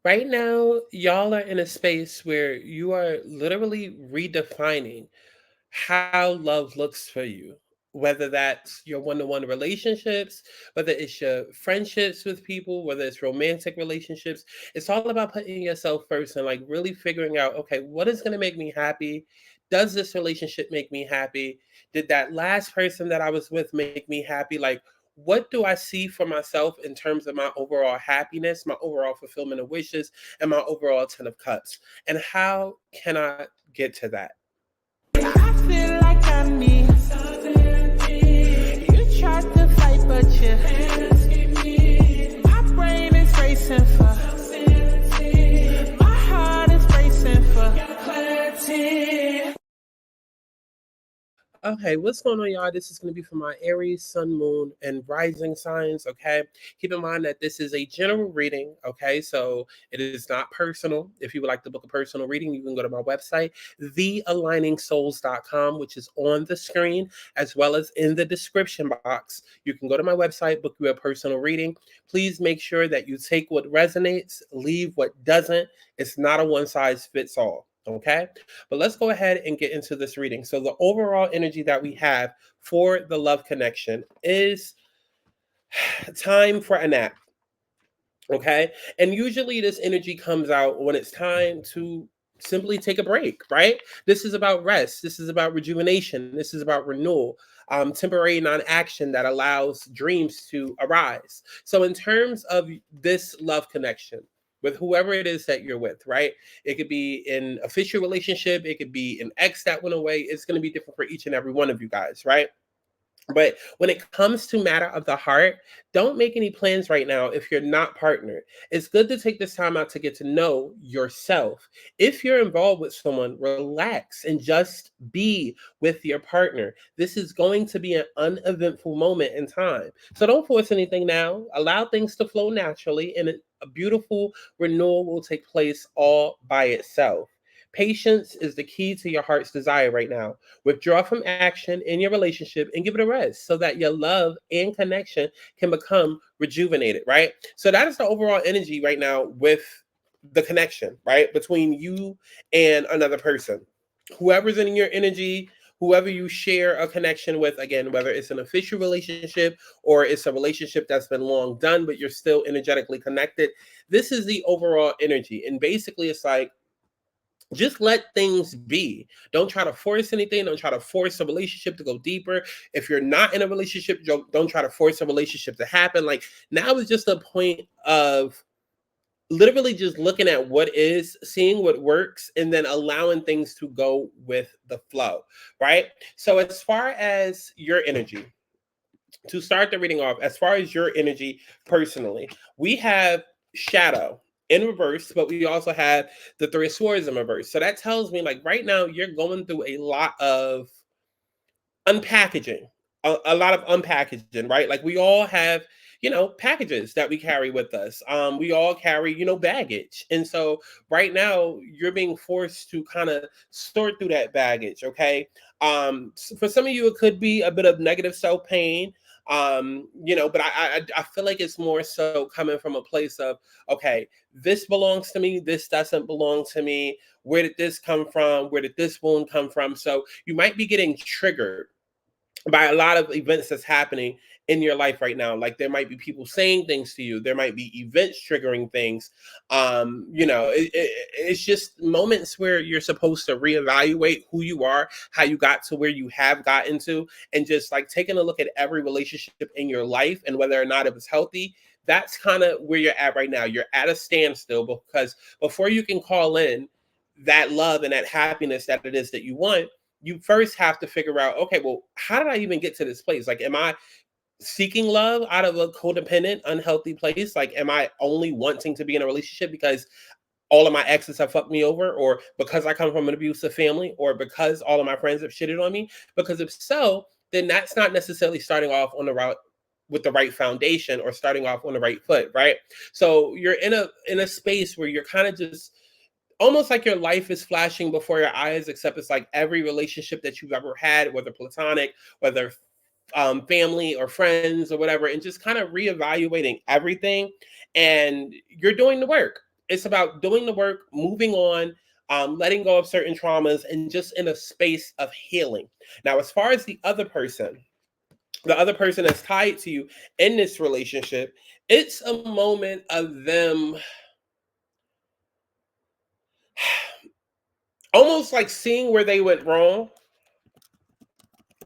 Right now, y'all are in a space where you are literally redefining how love looks for you. Whether that's your one to one relationships, whether it's your friendships with people, whether it's romantic relationships, it's all about putting yourself first and like really figuring out, okay, what is going to make me happy? Does this relationship make me happy? Did that last person that I was with make me happy? Like, what do I see for myself in terms of my overall happiness, my overall fulfillment of wishes, and my overall 10 of cups? And how can I get to that? I feel like I need something. You tried to fight, but you escaped me. My brain is racing for certainty. My heart is racing for clarity. Okay, what's going on, y'all? This is going to be for my Aries, Sun, Moon, and Rising signs. Okay, keep in mind that this is a general reading. Okay, so it is not personal. If you would like to book a personal reading, you can go to my website, thealigningsouls.com, which is on the screen as well as in the description box. You can go to my website, book you a personal reading. Please make sure that you take what resonates, leave what doesn't. It's not a one size fits all. Okay, but let's go ahead and get into this reading. So, the overall energy that we have for the love connection is time for a nap. Okay, and usually this energy comes out when it's time to simply take a break, right? This is about rest, this is about rejuvenation, this is about renewal. Temporary non-action that allows dreams to arise. So in terms of this love connection with whoever it is that you're with, right? It could be an official relationship, it could be an ex that went away. It's going to be different for each and every one of you guys, right? But when it comes to matter of the heart, don't make any plans right now if you're not partnered. It's good to take this time out to get to know yourself. If you're involved with someone, relax and just be with your partner. This is going to be an uneventful moment in time. So don't force anything now. Allow things to flow naturally, and a beautiful renewal will take place all by itself. Patience is the key to your heart's desire right now. Withdraw from action in your relationship and give it a rest so that your love and connection can become rejuvenated, right? So that is the overall energy right now with the connection, right? Between you and another person. Whoever's in your energy, whoever you share a connection with, again, whether it's an official relationship or it's a relationship that's been long done, but you're still energetically connected, this is the overall energy. And basically, it's like, just let things be. Don't try to force anything. Don't try to force a relationship to go deeper. If you're not in a relationship, don't try to force a relationship to happen. Like, now is just a point of literally just looking at what is, seeing what works, and then allowing things to go with the flow, right? So, as far as your energy, to start the reading off, as far as your energy personally, we have shadow in reverse, but we also have the three of swords in reverse. So that tells me, like, right now you're going through a lot of unpackaging, a lot of unpackaging, right? Like, we all have, packages that we carry with us. We all carry, baggage. And so right now you're being forced to kind of sort through that baggage. Okay. For some of you, it could be a bit of negative self-pain. But I feel like it's more so coming from a place of, okay, this belongs to me, this doesn't belong to me. Where did this come from? Where did this wound come from? So you might be getting triggered by a lot of events that's happening in your life right now. Like, there might be people saying things to you, there might be events triggering things. It's just moments where you're supposed to reevaluate who you are, how you got to where you have gotten to, and just like taking a look at every relationship in your life and whether or not it was healthy. That's kind of where you're at right now. You're at a standstill because before you can call in that love and that happiness that it is that you want, you first have to figure out, okay, well, how did I even get to this place? Like, am I seeking love out of a codependent, unhealthy place? Like, am I only wanting to be in a relationship because all of my exes have fucked me over, or because I come from an abusive family, or because all of my friends have shitted on me? Because if so, then that's not necessarily starting off on the route with the right foundation or starting off on the right foot, right? So you're in a space where you're kind of just almost like your life is flashing before your eyes, except it's like every relationship that you've ever had, whether platonic, whether family or friends or whatever, and just kind of reevaluating everything. And you're doing the work. it's about doing the work, moving on, letting go of certain traumas, and just in a space of healing. Now, as far as the other person that's tied to you in this relationship, it's a moment of them almost like seeing where they went wrong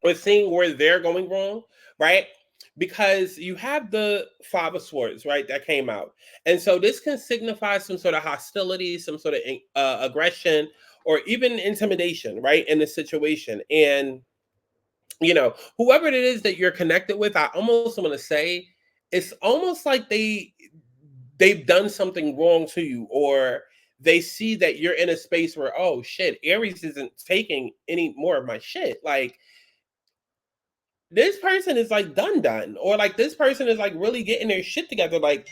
or seeing where they're going wrong, right? Because you have the Five of Swords, right, that came out. And so this can signify some sort of hostility, some sort of aggression, or even intimidation, right, in the situation. And, whoever it is that you're connected with, I almost want to say it's almost like they've done something wrong to you, or they see that you're in a space where, oh shit, Aries isn't taking any more of my shit. Like, this person is like done, or like this person is like really getting their shit together. Like,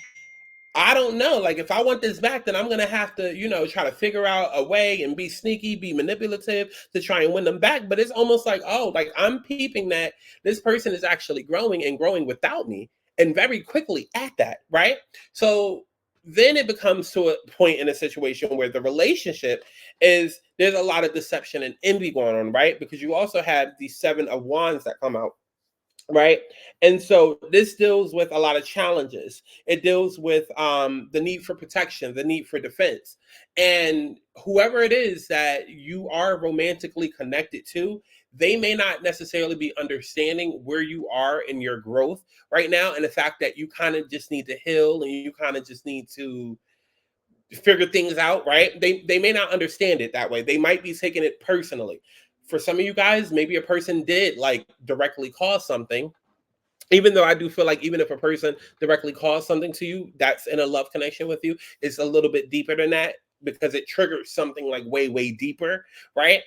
I don't know. Like, if I want this back, then I'm gonna have to, try to figure out a way and be sneaky, be manipulative to try and win them back. But it's almost like, oh, like I'm peeping that this person is actually growing and growing without me, and very quickly at that, right? So then it becomes to a point in a situation where the relationship is there's a lot of deception and envy going on, right? Because you also have the Seven of Wands that come out, right? And so this deals with a lot of challenges. It deals with the need for protection, the need for defense. And whoever it is that you are romantically connected to, they may not necessarily be understanding where you are in your growth right now, and the fact that you kind of just need to heal, and you kind of just need to figure things out, right? They may not understand it that way. They might be taking it personally. For some of you guys, maybe a person did like directly cause something, even though I do feel like even if a person directly calls something to you that's in a love connection with you, it's a little bit deeper than that, because it triggers something like way, way deeper, right?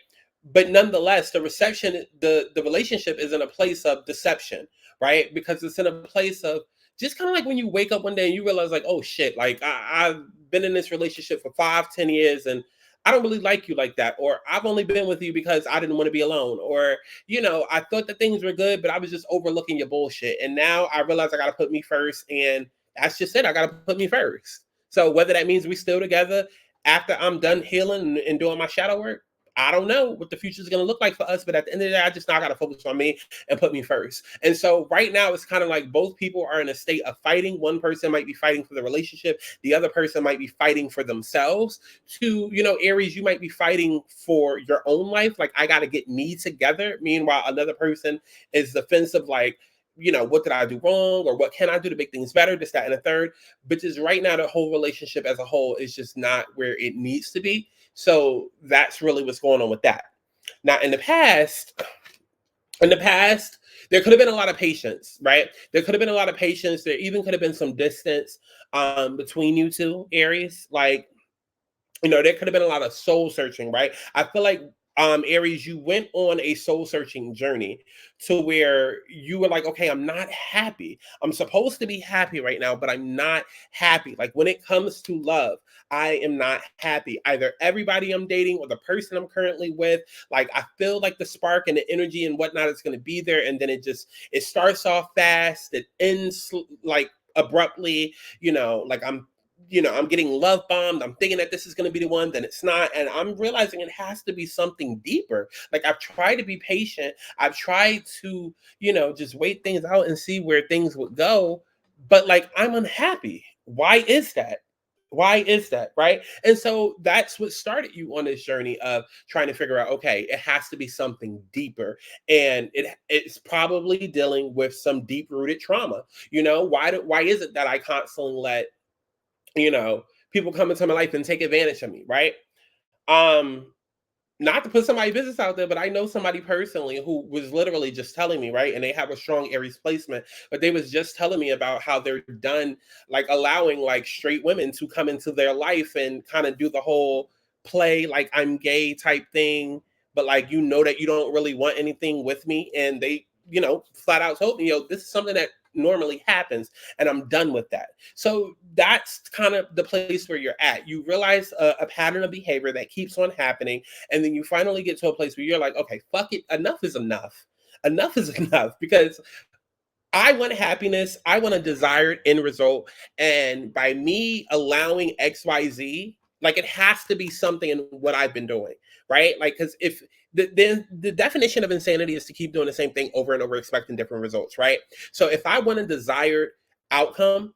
But nonetheless, the relationship is in a place of deception, right? Because it's in a place of just kind of like when you wake up one day and you realize, like, oh shit, like I've been in this relationship for 5, 10 years, and I don't really like you like that. Or I've only been with you because I didn't want to be alone. Or, I thought that things were good, but I was just overlooking your bullshit. And now I realize I got to put me first. And that's just it. I got to put me first. So whether that means we still together after I'm done healing and doing my shadow work, I don't know what the future is going to look like for us. But at the end of the day, I just now got to focus on me and put me first. And so right now, it's kind of like both people are in a state of fighting. One person might be fighting for the relationship. The other person might be fighting for themselves. Aries, you might be fighting for your own life. Like, I got to get me together. Meanwhile, another person is defensive, like, what did I do wrong? Or what can I do to make things better? This, that, and a third. But just right now, the whole relationship as a whole is just not where it needs to be. So that's really what's going on with that. Now, in the past, there could have been a lot of patience, right? There could have been a lot of patience. There even could have been some distance between you two, Aries. Like, there could have been a lot of soul searching, right? I feel like Aries, you went on a soul searching journey to where you were like, okay, I'm not happy. I'm supposed to be happy right now, but I'm not happy. Like, when it comes to love, I am not happy. Either everybody I'm dating or the person I'm currently with, like, I feel like the spark and the energy and whatnot is going to be there. And then it starts off fast. It ends like abruptly, like I'm getting love bombed. I'm thinking that this is going to be the one, then it's not. And I'm realizing it has to be something deeper. Like, I've tried to be patient. I've tried to, just wait things out and see where things would go. But like, I'm unhappy. Why is that? Why is that? Right. And so that's what started you on this journey of trying to figure out, okay, it has to be something deeper. And it's probably dealing with some deep rooted trauma. Why is it that I constantly let people come into my life and take advantage of me, right? Um, Not to put somebody's business out there, but I know somebody personally who was literally just telling me, right? And they have a strong Aries placement, but they was just telling me about how they're done, like allowing like straight women to come into their life and kind of do the whole play like I'm gay type thing, but like that you don't really want anything with me. And they, flat out told me, this is something that normally happens, and I'm done with that. So that's kind of the place where you're at. You realize a pattern of behavior that keeps on happening, and then you finally get to a place where you're like, okay, fuck it, enough is enough. Enough is enough. Because I want happiness. I want a desired end result. And by me allowing XYZ, like it has to be something in what I've been doing, right? Like, because if the definition of insanity is to keep doing the same thing over and over, expecting different results, right? So if I want a desired outcome,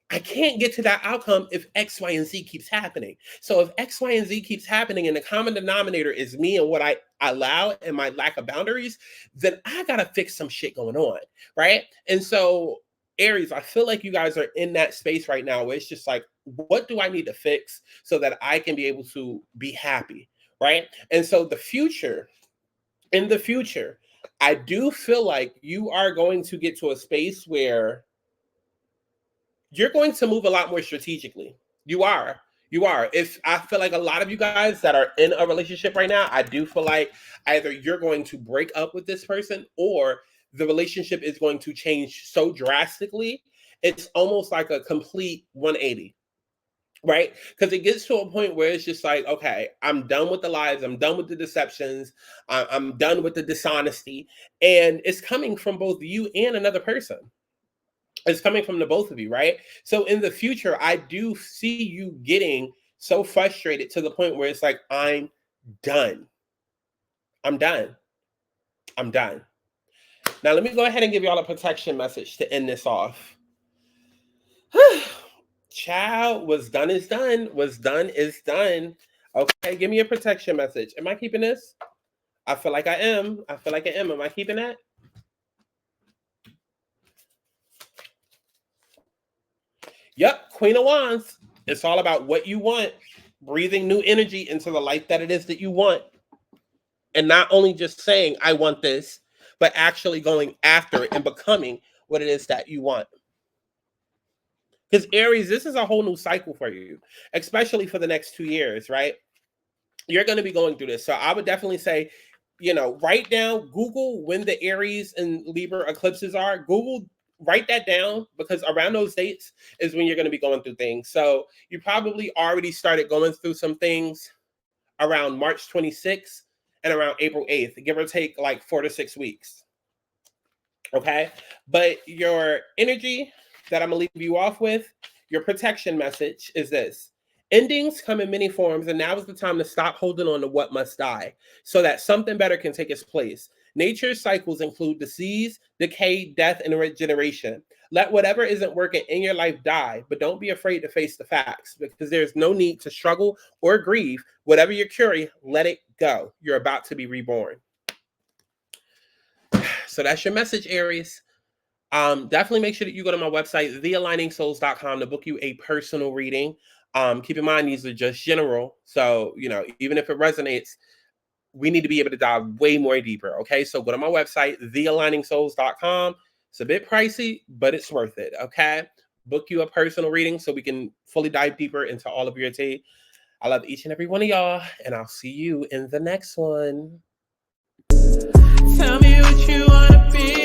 I can't get to that outcome if X, Y, and Z keeps happening. So if X, Y, and Z keeps happening and the common denominator is me and what I allow and my lack of boundaries, then I got to fix some shit going on, right? And so, Aries, I feel like you guys are in that space right now where it's just like, what do I need to fix so that I can be able to be happy, right? And so in the future, I do feel like you are going to get to a space where you're going to move a lot more strategically. You are. You are. If I feel like a lot of you guys that are in a relationship right now, I do feel like either you're going to break up with this person or the relationship is going to change so drastically. It's almost like a complete 180, right? Because it gets to a point where it's just like, okay, I'm done with the lies. I'm done with the deceptions. I'm done with the dishonesty. And it's coming from both you and another person. It's coming from the both of you, right? So in the future, I do see you getting so frustrated to the point where it's like, I'm done. I'm done. I'm done. Now, let me go ahead and give y'all a protection message to end this off. Child, what's done is done. What's done is done. Okay, give me a protection message. Am I keeping this? I feel like I am. I feel like I am. Am I keeping that? Yep, Queen of Wands. It's all about what you want, breathing new energy into the life that it is that you want. And not only just saying, I want this, but actually going after it and becoming what it is that you want. Because Aries, this is a whole new cycle for you, especially for the next 2 years, right? You're going to be going through this. So I would definitely say, write down, Google when the Aries and Libra eclipses are. Google, write that down, because around those dates is when you're going to be going through things. So you probably already started going through some things around March 26th and around April 8th, give or take like 4 to 6 weeks. Okay. But your energy that I'm going to leave you off with, your protection message is this: endings come in many forms, and now is the time to stop holding on to what must die so that something better can take its place. Nature's cycles include disease, decay, death, and regeneration. Let whatever isn't working in your life die, but don't be afraid to face the facts, because there's no need to struggle or grieve. Whatever you're curing, let it go. You're about to be reborn. So that's your message, Aries. Definitely make sure that you go to my website, thealigningsouls.com, to book you a personal reading. Keep in mind, these are just general. So, even if it resonates, we need to be able to dive way more deeper. Okay. So go to my website, thealigningsouls.com. It's a bit pricey, but it's worth it. Okay. Book you a personal reading so we can fully dive deeper into all of your tea. I love each and every one of y'all, and I'll see you in the next one. Tell me what you wanna be.